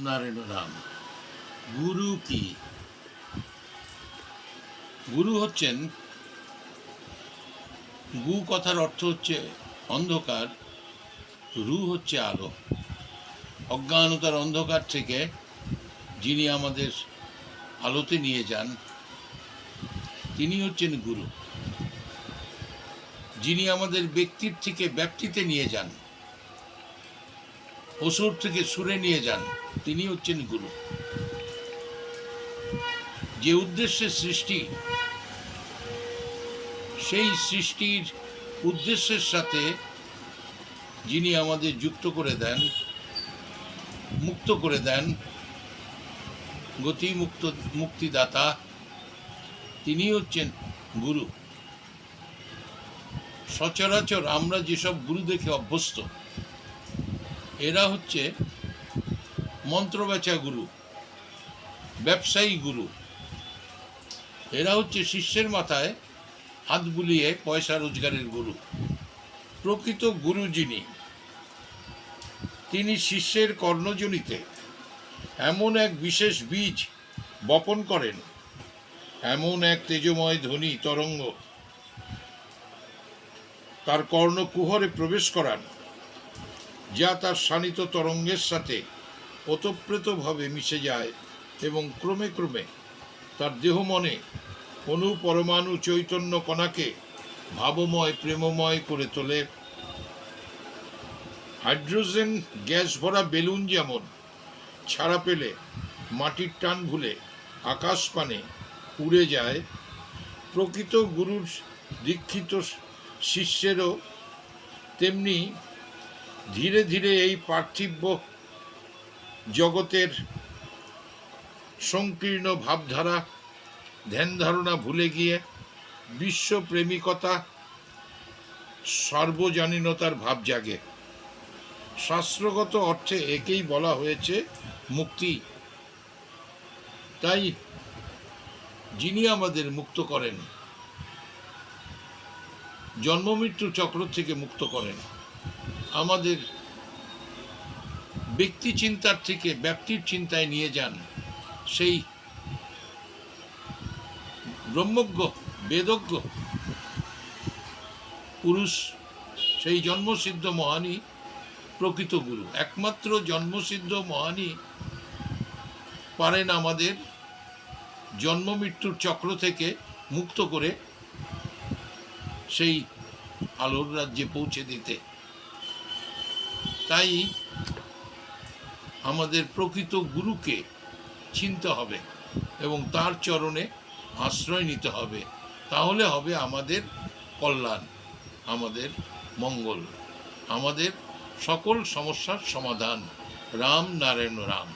নারায়ণ রাম। গুরু কি? গুরু হচ্ছেন, গু কথার অর্থ হচ্ছে অন্ধকার, রু হচ্ছে আলো। অজ্ঞানতার অন্ধকার থেকে যিনি আমাদের আলোতে নিয়ে যান তিনি হচ্ছেন গুরু। যিনি আমাদের ব্যক্তির থেকে ব্যাপ্তিতে নিয়ে যান, অসুর থেকে সুরে নিয়ে যান, তিনি হচ্ছেন গুরু। যে উদ্দেশ্যে সৃষ্টি, সেই সৃষ্টির উদ্দেশ্যের সাথে যিনি আমাদের যুক্ত করে দেন, মুক্ত করে দেন, গতিমুক্ত মুক্তিদাতা, তিনি হচ্ছেন গুরু। সচরাচর আমরা যেসব গুরু দেখে অভ্যস্ত, এরা হচ্ছে মন্ত্রবেচা গুরু, ব্যবসায়ী গুরু। এরা হচ্ছে শিষ্যের মাথায় হাত বুলিয়ে পয়সা রোজগারের গুরু। প্রকৃত গুরু যিনি, তিনি শিষ্যের কর্ণজনিতে এমন এক বিশেষ বীজ বপন করেন, এমন এক তেজময় ধ্বনি তরঙ্গ তার কর্ণকুহরে প্রবেশ করান, যা তার শানিত তরঙ্গের সাথে ওতপ্রোতভাবে মিশে যায় এবং ক্রমে ক্রমে তার দেহ মনে অনুপরমাণু চৈতন্য কণাকে ভাবময় প্রেমময় করে তোলে। হাইড্রোজেন গ্যাস ভরা বেলুন যেমন ছাড়া পেলে মাটির টান ভুলে আকাশ পানে উড়ে যায়, প্রকৃত গুরুর দীক্ষিত শিষ্যেরও তেমনি ধীরে ধীরে এই পার্থিব জগতের সংকীর্ণ ভাবধারা ধ্যান ধারণা ভুলে গিয়ে বিশ্বপ্রেমিকতা সর্বজনীনতার ভাব জাগে। শাস্ত্রগত অর্থে একেই বলা হয়েছে মুক্তি। তাই যিনি আমাদের মুক্ত করেন, জন্মমৃত্যু চক্র থেকে মুক্ত করেন, আমাদের ব্যক্তি চিন্তার থেকে ব্যাপ্তির চিন্তায় নিয়ে যান, সেই ব্রহ্মজ্ঞ বেদজ্ঞ পুরুষ, সেই জন্মসিদ্ধ মহানই প্রকৃত গুরু। একমাত্র জন্মসিদ্ধ মহানই পারেন আমাদের জন্ম মৃত্যুর চক্র থেকে মুক্ত করে সেই আলোর রাজ্যে পৌঁছে দিতে। তাই আমাদের প্রকৃত গুরুকে চিনতে হবে এবং তার চরণে আশ্রয় নিতে হবে। তাহলে হবে আমাদের কল্যাণ, আমাদের মঙ্গল, আমাদের সকল সমস্যার সমাধান। রাম নারায়ণ রাম।